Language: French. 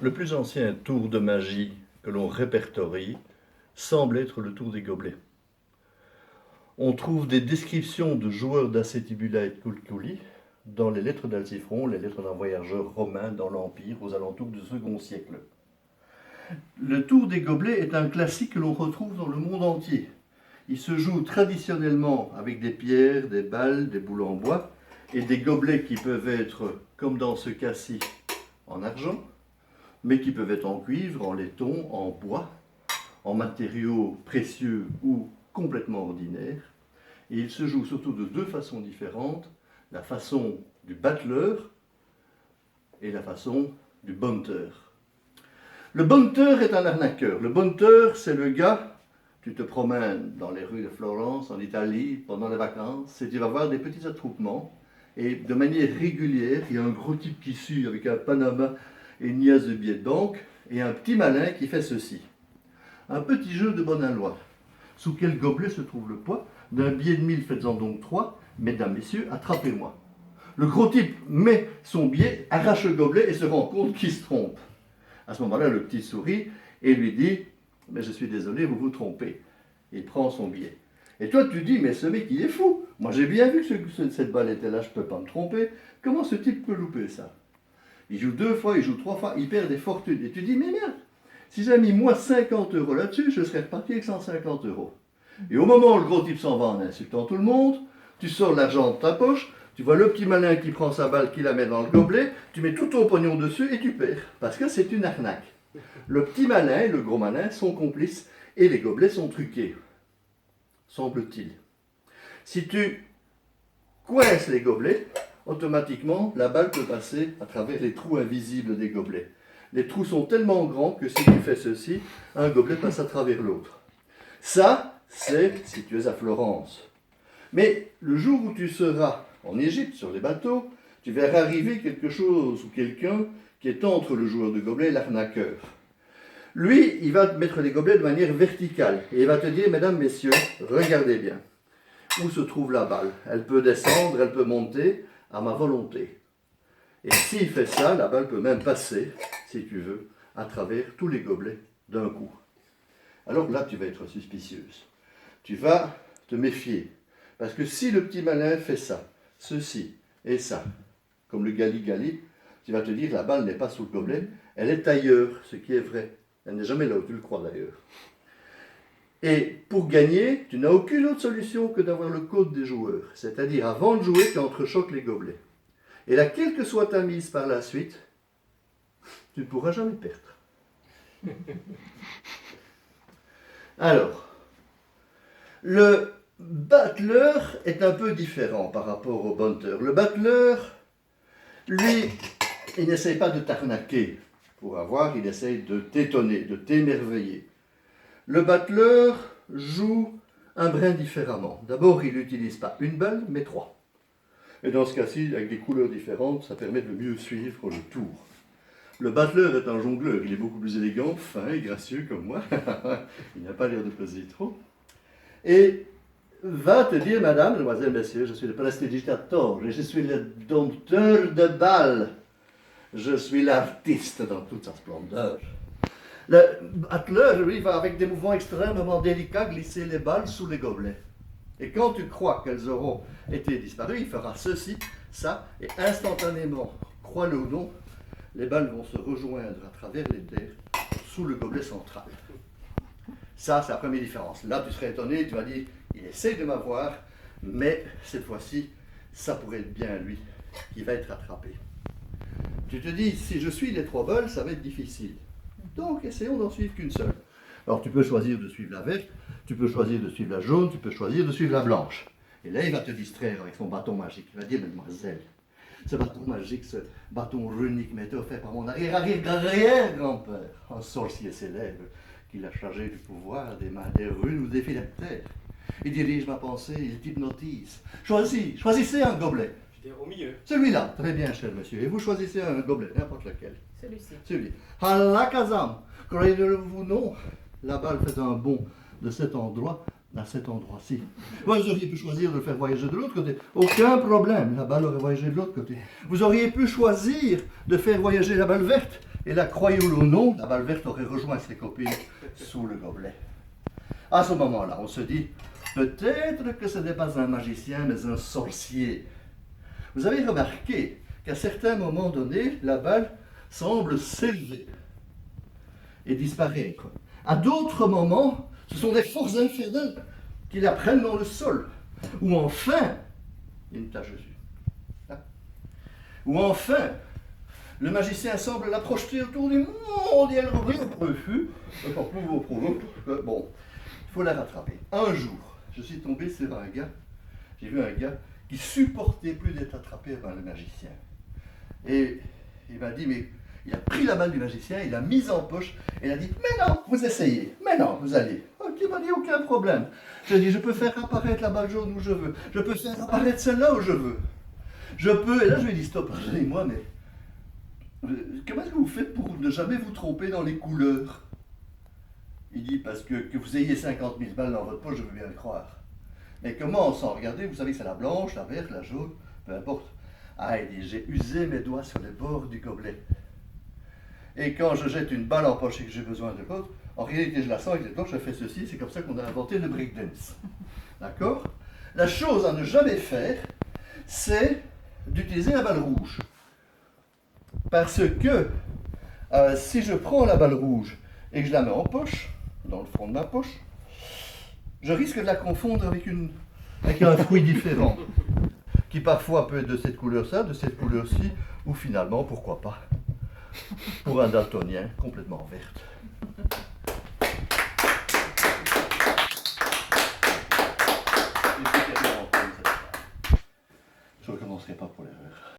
Le plus ancien tour de magie que l'on répertorie semble être le tour des gobelets. On trouve des descriptions de joueurs d'acétibula et de culculi dans les lettres d'Alciphron, les lettres d'un voyageur romain dans l'Empire aux alentours du second siècle. Le tour des gobelets est un classique que l'on retrouve dans le monde entier. Il se joue traditionnellement avec des pierres, des balles, des boules en bois et des gobelets qui peuvent être, comme dans ce cas-ci, en argent, mais qui peuvent être en cuivre, en laiton, en bois, en matériaux précieux ou complètement ordinaires. Et il se joue surtout de deux façons différentes, la façon du battleur et la façon du bunter. Le bunter est un arnaqueur. Le bunter, c'est le gars, tu te promènes dans les rues de Florence, en Italie, pendant les vacances, et tu vas voir des petits attroupements. Et de manière régulière, il y a un gros type qui suit avec un panama et une liasse de billets de banque, et un petit malin qui fait ceci. Un petit jeu de bonne loi. Sous quel gobelet se trouve le poids d'un billet de 1000, faites-en donc 3, mesdames, messieurs, attrapez-moi. Le gros type met son billet, arrache le gobelet et se rend compte qu'il se trompe. À ce moment-là, le petit sourit et lui dit « Mais je suis désolé, vous vous trompez ». Il prend son billet. Et toi, tu dis « Mais ce mec, il est fou. Moi, j'ai bien vu que cette balle était là, je ne peux pas me tromper. Comment ce type peut louper ça ?» Il joue 2 fois, il joue 3 fois, il perd des fortunes. Et tu dis « Mais merde, si j'avais mis moi 50 € là-dessus, je serais reparti avec 150 €. » Et au moment où le gros type s'en va en insultant tout le monde, tu sors l'argent de ta poche, tu vois le petit malin qui prend sa balle, qui la met dans le gobelet, tu mets tout ton pognon dessus et tu perds. Parce que c'est une arnaque. Le petit malin et le gros malin sont complices et les gobelets sont truqués. Semble-t-il. Si tu coinces les gobelets, automatiquement la balle peut passer à travers les trous invisibles des gobelets. Les trous sont tellement grands que si tu fais ceci, un gobelet passe à travers l'autre. Ça, c'est si tu es à Florence. Mais le jour où tu seras en Égypte, sur les bateaux, tu verras arriver quelque chose ou quelqu'un qui est entre le joueur de gobelets et l'arnaqueur. Lui, il va te mettre les gobelets de manière verticale et il va te dire, mesdames, messieurs, regardez bien. Où se trouve la balle? Elle peut descendre, elle peut monter à ma volonté. Et s'il fait ça, la balle peut même passer, si tu veux, à travers tous les gobelets d'un coup. Alors là, tu vas être suspicieuse. Tu vas te méfier. Parce que si le petit malin fait ça, ceci et ça, comme le gali-gali, tu vas te dire la balle n'est pas sous le gobelet, elle est ailleurs, ce qui est vrai. Elle n'est jamais là où tu le crois d'ailleurs. Et pour gagner, tu n'as aucune autre solution que d'avoir le code des joueurs. C'est-à-dire, avant de jouer, tu entrechoques les gobelets. Et là, quelle que soit ta mise par la suite, tu ne pourras jamais perdre. Alors, le battleur est un peu différent par rapport au bunter. Le battleur, lui, il n'essaye pas de t'arnaquer pour avoir, il essaye de t'étonner, de t'émerveiller. Le battleur joue un brin différemment. D'abord, il n'utilise pas une balle, mais 3. Et dans ce cas-ci, avec des couleurs différentes, ça permet de mieux suivre le tour. Le battleur est un jongleur, il est beaucoup plus élégant, fin et gracieux comme moi. Il n'a pas l'air de peser trop. Et va te dire, madame, mademoiselle, messieurs, je suis le prestidigitateur et je suis le dompteur de balles. Je suis l'artiste dans toute sa splendeur. Le battleur, lui, va avec des mouvements extrêmement délicats glisser les balles sous les gobelets. Et quand tu crois qu'elles auront été disparues, il fera ceci, ça, et instantanément, crois-le ou non, les balles vont se rejoindre à travers les terres sous le gobelet central. Ça, c'est la première différence. Là, tu serais étonné, tu vas dire, il essaie de m'avoir, mais cette fois-ci, ça pourrait être bien lui qui va être attrapé. Tu te dis, si je suis les 3 balles, ça va être difficile. Donc, essayons d'en suivre qu'une seule. Alors, tu peux choisir de suivre la verte, tu peux choisir de suivre la jaune, tu peux choisir de suivre la blanche. Et là, il va te distraire avec son bâton magique. Il va dire, mademoiselle, ce bâton magique, ce bâton runique m'était offert par mon arrière-arrière-arrière-grand-père, un sorcier célèbre qui l'a chargé du pouvoir des mains des runes ou des filets de terre. Il dirige ma pensée, il t'hypnotise. Choisissez un gobelet. Je dis au milieu. Celui-là, très bien, cher monsieur. Et vous choisissez un gobelet, n'importe lequel. Celui-ci. Celui. Halakazam. Croyez-le-vous non, la balle fait un bond de cet endroit à cet endroit-ci. Vous auriez pu choisir de le faire voyager de l'autre côté. Aucun problème, la balle aurait voyagé de l'autre côté. Vous auriez pu choisir de faire voyager la balle verte. Et là, croyez-le ou non, la balle verte aurait rejoint ses copines sous le gobelet. À ce moment-là, on se dit, peut-être que ce n'est pas un magicien, mais un sorcier. Vous avez remarqué qu'à certains moments donnés, la balle semble s'élever et disparaître. À d'autres moments, ce sont des forces infernales qui la prennent dans le sol. Ou enfin, il y a une tache dessus. Ou enfin, le magicien semble la projeter autour du monde et elle refuse. Bon, il faut la rattraper. Un jour, je suis tombé sur un gars, j'ai vu un gars qui supportait plus d'être attrapé par le magicien. Et il m'a dit, mais il a pris la balle du magicien, il l'a mise en poche, et il a dit, mais non, vous essayez, mais non, vous allez. Ok, il m'a dit, aucun problème. Je dis, je peux faire apparaître la balle jaune où je veux, je peux faire apparaître celle-là où je veux. Je peux, et là je lui ai dit, stop, pardonnez-moi, mais comment est-ce que vous faites pour ne jamais vous tromper dans les couleurs? Il dit, parce que vous ayez 50 000 balles dans votre poche, je veux bien le croire. Mais comment, sans regarder, vous savez que c'est la blanche, la verte, la jaune, peu importe. Ah, il dit, j'ai usé mes doigts sur les bords du gobelet. Et quand je jette une balle en poche et que j'ai besoin de l'autre, en réalité je la sens avec les doigts, je fais ceci, c'est comme ça qu'on a inventé le breakdance. D'accord? La chose à ne jamais faire, c'est d'utiliser la balle rouge. Parce que si je prends la balle rouge et que je la mets en poche, dans le fond de ma poche, je risque de la confondre avec un fruit différent, qui parfois peut être de cette couleur-ci, de cette couleur-ci, ou finalement, pourquoi pas, pour un daltonien, complètement verte. Je ne recommencerai pas pour l'erreur.